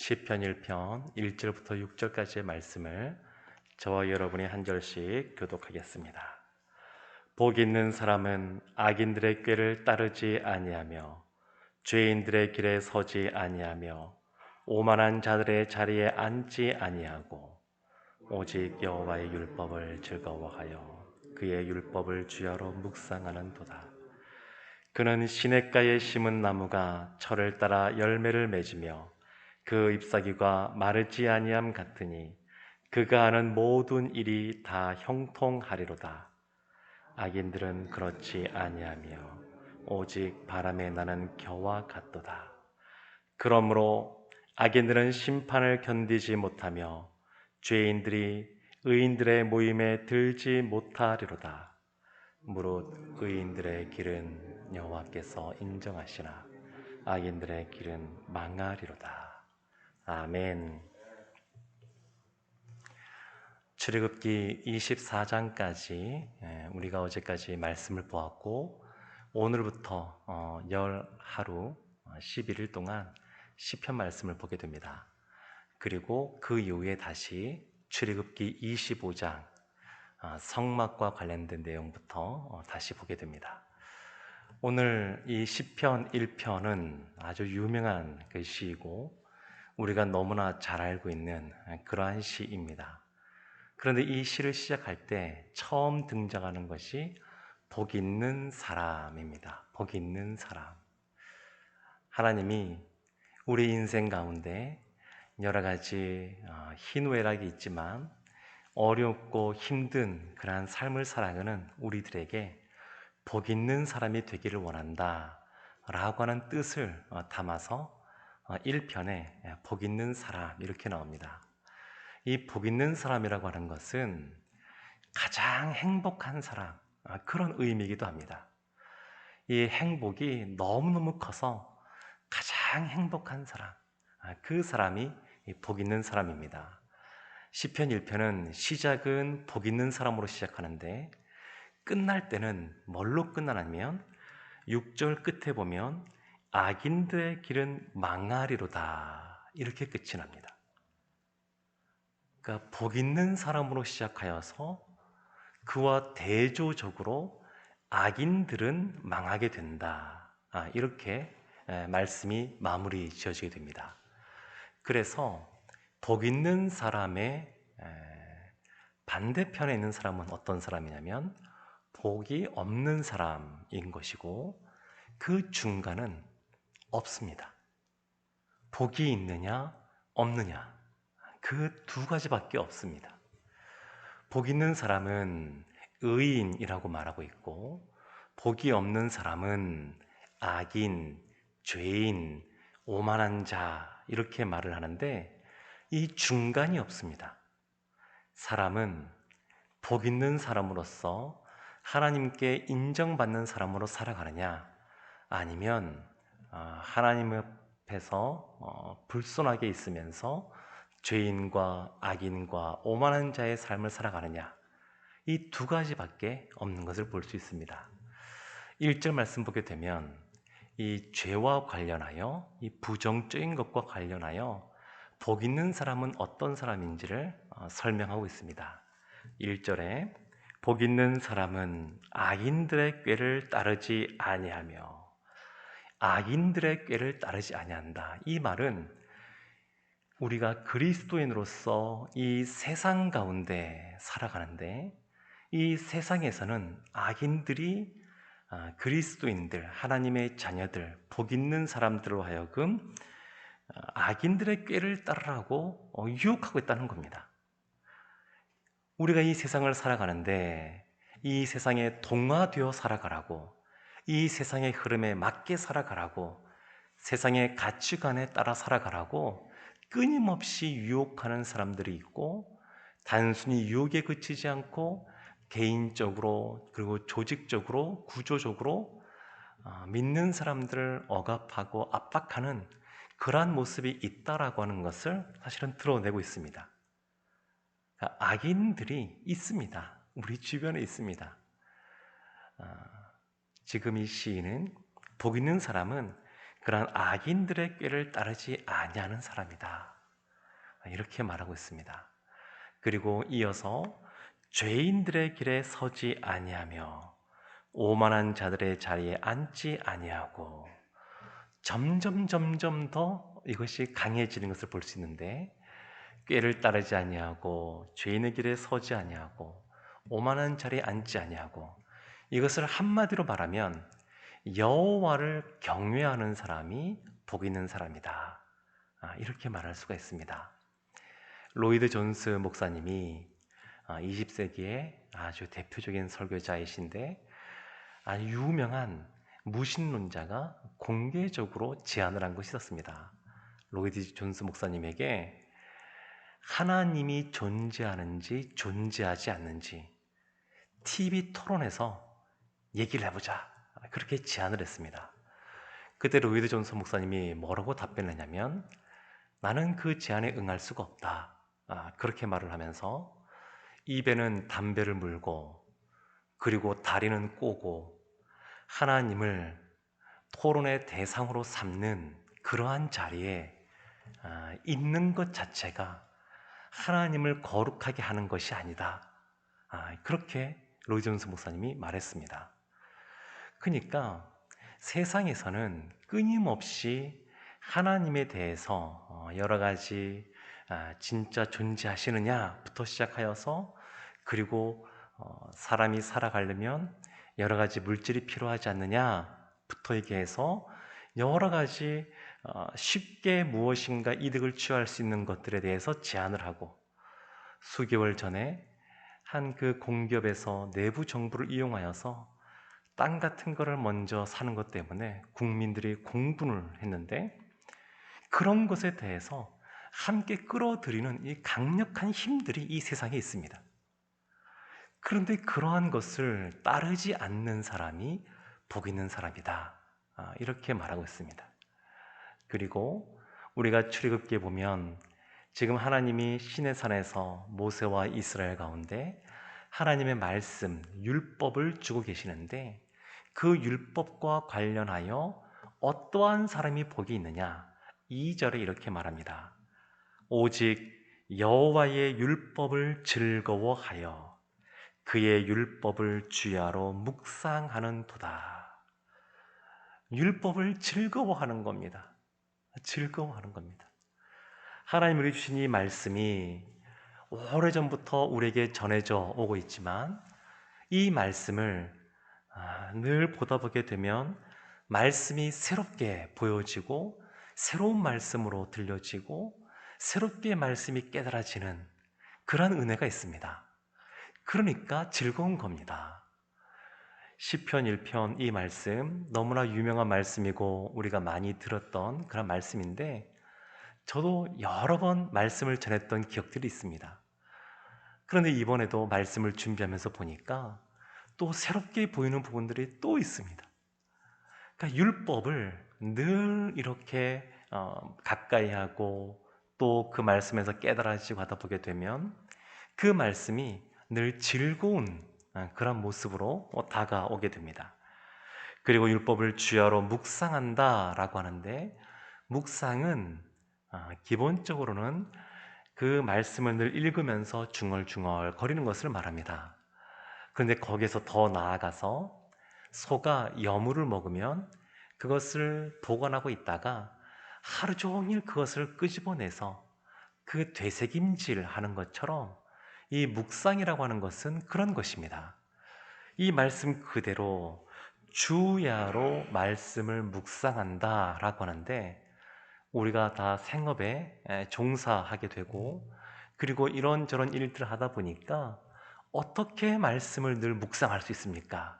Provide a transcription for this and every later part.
시편 1편 1절부터 6절까지의 말씀을 저와 여러분이 한 절씩 교독하겠습니다. 복 있는 사람은 악인들의 꾀를 따르지 아니하며 죄인들의 길에 서지 아니하며 오만한 자들의 자리에 앉지 아니하고 오직 여호와의 율법을 즐거워하여 그의 율법을 주야로 묵상하는도다. 그는 시냇가에 심은 나무가 철을 따라 열매를 맺으며 그 잎사귀가 마르지 아니함 같으니 그가 하는 모든 일이 다 형통하리로다. 악인들은 그렇지 아니하며 오직 바람에 나는 겨와 같도다. 그러므로 악인들은 심판을 견디지 못하며 죄인들이 의인들의 모임에 들지 못하리로다. 무릇 의인들의 길은 여호와께서 인정하시나 악인들의 길은 망하리로다. 아멘. 출애굽기 24장까지 우리가 어제까지 말씀을 보았고, 오늘부터 열 하루 11일 동안 시편 말씀을 보게 됩니다. 그리고 그 이후에 다시 출애굽기 25장 성막과 관련된 내용부터 다시 보게 됩니다. 오늘 이 시편 1편은 아주 유명한 그 시이고 우리가 너무나 잘 알고 있는 그러한 시입니다. 그런데 이 시를 시작할 때 처음 등장하는 것이 복 있는 사람입니다. 복 있는 사람. 하나님이 우리 인생 가운데 여러 가지 희노애락이 있지만 어렵고 힘든 그러한 삶을 살아가는 우리들에게 복 있는 사람이 되기를 원한다 라고 하는 뜻을 담아서 1편에 복 있는 사람 이렇게 나옵니다. 이 복 있는 사람이라고 하는 것은 가장 행복한 사람, 그런 의미이기도 합니다. 이 행복이 너무너무 커서 가장 행복한 사람, 그 사람이 복 있는 사람입니다. 시편 1편은 시작은 복 있는 사람으로 시작하는데 끝날 때는 뭘로 끝나냐면 6절 끝에 보면 악인들의 길은 망하리로다 이렇게 끝이 납니다. 그러니까 복 있는 사람으로 시작하여서 그와 대조적으로 악인들은 망하게 된다. 이렇게 말씀이 마무리 지어지게 됩니다. 그래서 복 있는 사람의 반대편에 있는 사람은 어떤 사람이냐면 복이 없는 사람인 것이고 그 중간은 없습니다. 복이 있느냐 없느냐 그 두 가지밖에 없습니다. 복 있는 사람은 의인이라고 말하고 있고 복이 없는 사람은 악인, 죄인, 오만한 자 이렇게 말을 하는데 이 중간이 없습니다. 사람은 복 있는 사람으로서 하나님께 인정받는 사람으로 살아가느냐 아니면 하나님 앞에서 불손하게 있으면서 죄인과 악인과 오만한 자의 삶을 살아가느냐 이 두 가지밖에 없는 것을 볼 수 있습니다. 1절 말씀 보게 되면 이 죄와 관련하여 이 부정적인 것과 관련하여 복 있는 사람은 어떤 사람인지를 설명하고 있습니다. 1절에 복 있는 사람은 악인들의 꾀를 따르지 아니하며 악인들의 꾀를 따르지 아니한다. 이 말은 우리가 그리스도인으로서 이 세상 가운데 살아가는데 이 세상에서는 악인들이 그리스도인들, 하나님의 자녀들, 복 있는 사람들로 하여금 악인들의 꾀를 따르라고 유혹하고 있다는 겁니다. 우리가 이 세상을 살아가는데 이 세상에 동화되어 살아가라고, 이 세상의 흐름에 맞게 살아가라고, 세상의 가치관에 따라 살아가라고 끊임없이 유혹하는 사람들이 있고 단순히 유혹에 그치지 않고 개인적으로 그리고 조직적으로 구조적으로 믿는 사람들을 억압하고 압박하는 그러한 모습이 있다라고 하는 것을 사실은 드러내고 있습니다. 그러니까 악인들이 있습니다. 우리 주변에 있습니다. 지금 이 시인은 복 있는 사람은 그러한 악인들의 꾀를 따르지 아니하는 사람이다 이렇게 말하고 있습니다. 그리고 이어서 죄인들의 길에 서지 아니하며 오만한 자들의 자리에 앉지 아니하고, 점점 더 이것이 강해지는 것을 볼 수 있는데, 꾀를 따르지 아니하고 죄인의 길에 서지 아니하고 오만한 자리에 앉지 아니하고, 이것을 한마디로 말하면 여호와를 경외하는 사람이 복 있는 사람이다, 이렇게 말할 수가 있습니다. 로이드 존스 목사님이 20세기의 아주 대표적인 설교자이신데, 아주 유명한 무신론자가 공개적으로 제안을 한 것이 있었습니다. 로이드 존스 목사님에게 하나님이 존재하는지 존재하지 않는지 TV 토론에서 얘기를 해보자, 그렇게 제안을 했습니다. 그때 로이드 존스 목사님이 뭐라고 답변을 했냐면, 나는 그 제안에 응할 수가 없다, 그렇게 말을 하면서 입에는 담배를 물고, 그리고 다리는 꼬고 하나님을 토론의 대상으로 삼는 그러한 자리에 있는 것 자체가 하나님을 거룩하게 하는 것이 아니다, 그렇게 로이드 존스 목사님이 말했습니다. 그러니까 세상에서는 끊임없이 하나님에 대해서 여러 가지 진짜 존재하시느냐부터 시작하여서, 그리고 사람이 살아가려면 여러 가지 물질이 필요하지 않느냐부터 얘기해서 여러 가지 쉽게 무엇인가 이득을 취할 수 있는 것들에 대해서 제안을 하고, 수개월 전에 한 그 공기업에서 내부 정보를 이용하여서 땅 같은 거를 먼저 사는 것 때문에 국민들이 공분을 했는데, 그런 것에 대해서 함께 끌어들이는 이 강력한 힘들이 이 세상에 있습니다. 그런데 그러한 것을 따르지 않는 사람이 복 있는 사람이다, 이렇게 말하고 있습니다. 그리고 우리가 출애굽기에 보면 지금 하나님이 시내산에서 모세와 이스라엘 가운데 하나님의 말씀, 율법을 주고 계시는데, 그 율법과 관련하여 어떠한 사람이 복이 있느냐, 2절에 이렇게 말합니다. 오직 여호와의 율법을 즐거워하여 그의 율법을 주야로 묵상하는 도다. 율법을 즐거워하는 겁니다. 즐거워하는 겁니다. 하나님 우리 주신 이 말씀이 오래전부터 우리에게 전해져 오고 있지만, 이 말씀을 늘 보다 보게 되면 말씀이 새롭게 보여지고, 새로운 말씀으로 들려지고, 새롭게 말씀이 깨달아지는 그런 은혜가 있습니다. 그러니까 즐거운 겁니다. 시편 1편 이 말씀 너무나 유명한 말씀이고 우리가 많이 들었던 그런 말씀인데, 저도 여러 번 말씀을 전했던 기억들이 있습니다. 그런데 이번에도 말씀을 준비하면서 보니까 또 새롭게 보이는 부분들이 또 있습니다. 그러니까 율법을 늘 이렇게 가까이 하고, 또 그 말씀에서 깨달아지고 하다 보게 되면 그 말씀이 늘 즐거운 그런 모습으로 다가오게 됩니다. 그리고 율법을 주야로 묵상한다라고 하는데, 묵상은 기본적으로는 그 말씀을 늘 읽으면서 중얼중얼 거리는 것을 말합니다. 그런데 거기에서 더 나아가서 소가 여물을 먹으면 그것을 보관하고 있다가 하루 종일 그것을 끄집어내서 그 되새김질 하는 것처럼, 이 묵상이라고 하는 것은 그런 것입니다. 이 말씀 그대로 주야로 말씀을 묵상한다라고 하는데, 우리가 다 생업에 종사하게 되고, 그리고 이런저런 일들을 하다 보니까 어떻게 말씀을 늘 묵상할 수 있습니까?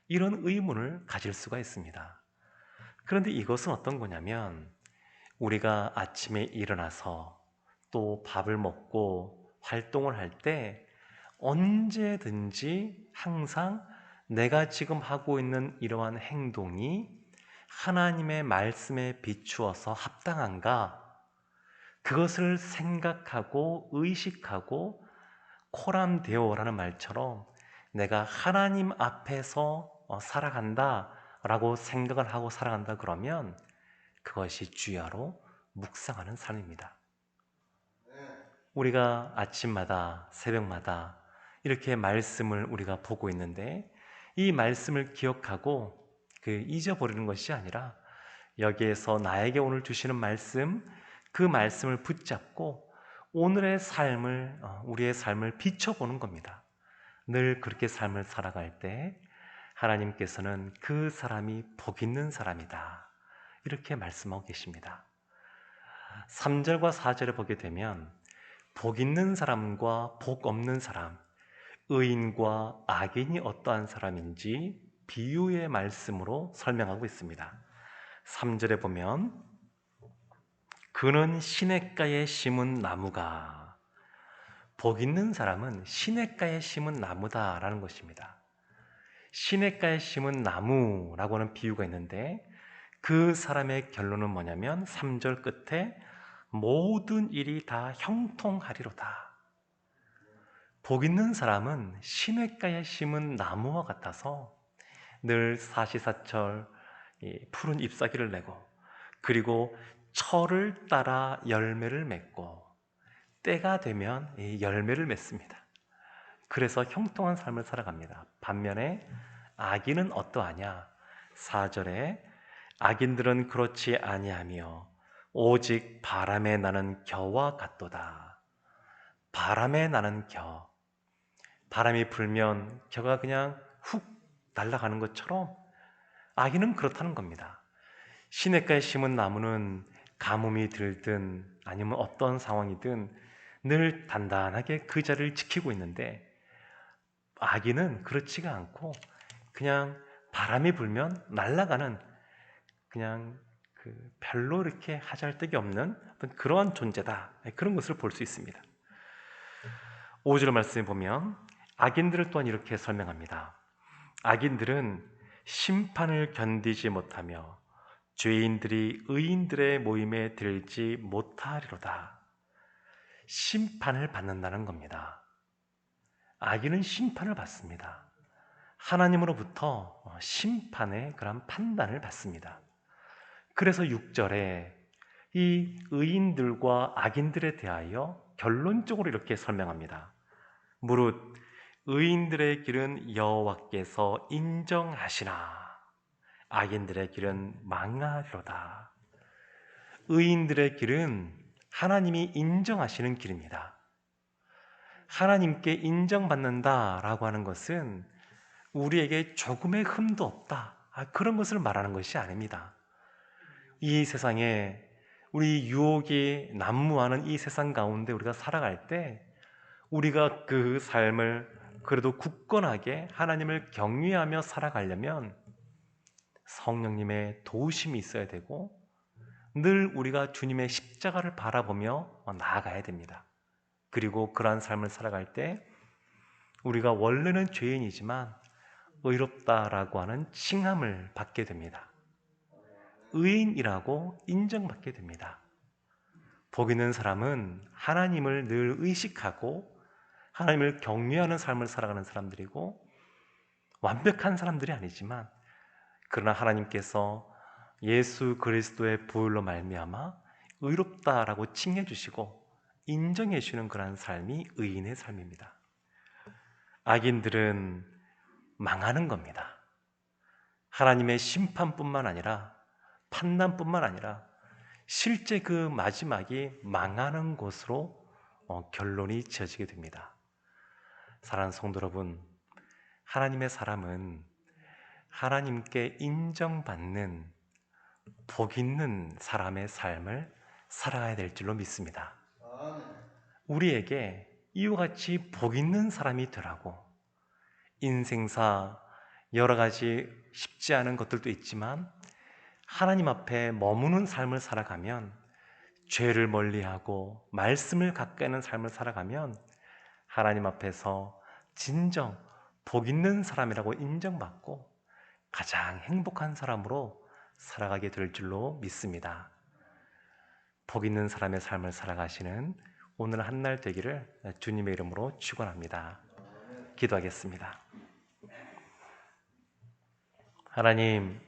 이런 의문을 가질 수가 있습니다. 그런데 이것은 어떤 거냐면, 우리가 아침에 일어나서 또 밥을 먹고 활동을 할 때 언제든지 항상 내가 지금 하고 있는 이러한 행동이 하나님의 말씀에 비추어서 합당한가, 그것을 생각하고 의식하고, 코람데오라는 말처럼 내가 하나님 앞에서 살아간다 라고 생각을 하고 살아간다 그러면 그것이 주야로 묵상하는 삶입니다. 우리가 아침마다, 새벽마다 이렇게 말씀을 우리가 보고 있는데 이 말씀을 기억하고 잊어버리는 것이 아니라 여기에서 나에게 오늘 주시는 말씀, 그 말씀을 붙잡고 오늘의 삶을, 우리의 삶을 비춰보는 겁니다. 늘 그렇게 삶을 살아갈 때 하나님께서는 그 사람이 복 있는 사람이다, 이렇게 말씀하고 계십니다. 3절과 4절에 보게 되면 복 있는 사람과 복 없는 사람, 의인과 악인이 어떠한 사람인지 비유의 말씀으로 설명하고 있습니다. 3절에 보면 그는 시냇가에 심은 나무가, 복 있는 사람은 시냇가에 심은 나무다라는 것입니다. 시냇가에 심은 나무라고 하는 비유가 있는데 그 사람의 결론은 뭐냐면 3절 끝에 모든 일이 다 형통하리로다. 복 있는 사람은 시냇가에 심은 나무와 같아서 늘 사시사철 푸른 잎사귀를 내고 그리고 철을 따라 열매를 맺고 때가 되면 열매를 맺습니다. 그래서 형통한 삶을 살아갑니다. 반면에 악인은 어떠하냐? 4절에 악인들은 그렇지 아니하며 오직 바람에 나는 겨와 같도다. 바람에 나는 겨. 바람이 불면 겨가 그냥 훅 날아가는 것처럼 악인은 그렇다는 겁니다. 시냇가에 심은 나무는 가뭄이 들든 아니면 어떤 상황이든 늘 단단하게 그 자리를 지키고 있는데 악인은 그렇지가 않고 그냥 바람이 불면 날아가는, 그냥 별로 이렇게 하잘데기 없는 어떤 그러한 존재다, 그런 것을 볼 수 있습니다. 5절 말씀에 보면 악인들을 또한 이렇게 설명합니다. 악인들은 심판을 견디지 못하며 죄인들이 의인들의 모임에 들지 못하리로다. 심판을 받는다는 겁니다. 악인은 심판을 받습니다. 하나님으로부터 심판의 그런 판단을 받습니다. 그래서 6절에 이 의인들과 악인들에 대하여 결론적으로 이렇게 설명합니다. 무릇 의인들의 길은 여호와께서 인정하시나 악인들의 길은 망하리로다. 의인들의 길은 하나님이 인정하시는 길입니다. 하나님께 인정받는다라고 하는 것은 우리에게 조금의 흠도 없다, 그런 것을 말하는 것이 아닙니다. 이 세상에 우리 유혹이 난무하는 이 세상 가운데 우리가 살아갈 때 우리가 그 삶을 그래도 굳건하게 하나님을 경외하며 살아가려면 성령님의 도우심이 있어야 되고 늘 우리가 주님의 십자가를 바라보며 나아가야 됩니다. 그리고 그러한 삶을 살아갈 때 우리가 원래는 죄인이지만 의롭다라고 하는 칭함을 받게 됩니다. 의인이라고 인정받게 됩니다. 복 있는 사람은 하나님을 늘 의식하고 하나님을 경외하는 삶을 살아가는 사람들이고 완벽한 사람들이 아니지만 그러나 하나님께서 예수 그리스도의 보혈로 말미암아 의롭다라고 칭해 주시고 인정해 주시는 그런 삶이 의인의 삶입니다. 악인들은 망하는 겁니다. 하나님의 심판뿐만 아니라 판단뿐만 아니라 실제 그 마지막이 망하는 것으로 결론이 지어지게 됩니다. 사랑하는 성도 여러분, 하나님의 사람은 하나님께 인정받는 복 있는 사람의 삶을 살아가야 될 줄로 믿습니다. 우리에게 이와 같이 복 있는 사람이 되라고, 인생사 여러 가지 쉽지 않은 것들도 있지만 하나님 앞에 머무는 삶을 살아가면, 죄를 멀리하고 말씀을 가까이 하는 삶을 살아가면 하나님 앞에서 진정 복 있는 사람이라고 인정받고 가장 행복한 사람으로 살아가게 될 줄로 믿습니다. 복 있는 사람의 삶을 살아가시는 오늘 한날 되기를 주님의 이름으로 축원합니다. 기도하겠습니다. 하나님,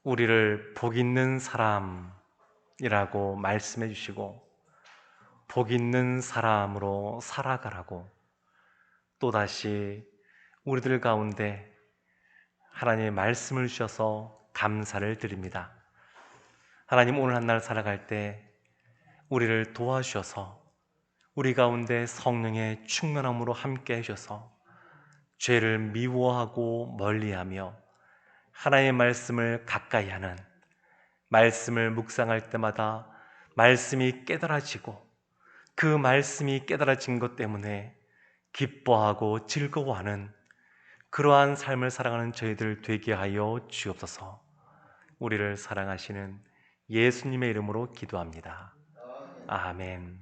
우리를 복 있는 사람이라고 말씀해 주시고 복 있는 사람으로 살아가라고 또다시 우리들 가운데 하나님의 말씀을 주셔서 감사를 드립니다. 하나님, 오늘 한 날 살아갈 때 우리를 도와주셔서 우리 가운데 성령의 충만함으로 함께 해주셔서 죄를 미워하고 멀리하며 하나님의 말씀을 가까이 하는, 말씀을 묵상할 때마다 말씀이 깨달아지고 그 말씀이 깨달아진 것 때문에 기뻐하고 즐거워하는 그러한 삶을 살아가는 저희들 되게 하여 주옵소서. 우리를 사랑하시는 예수님의 이름으로 기도합니다. 아멘.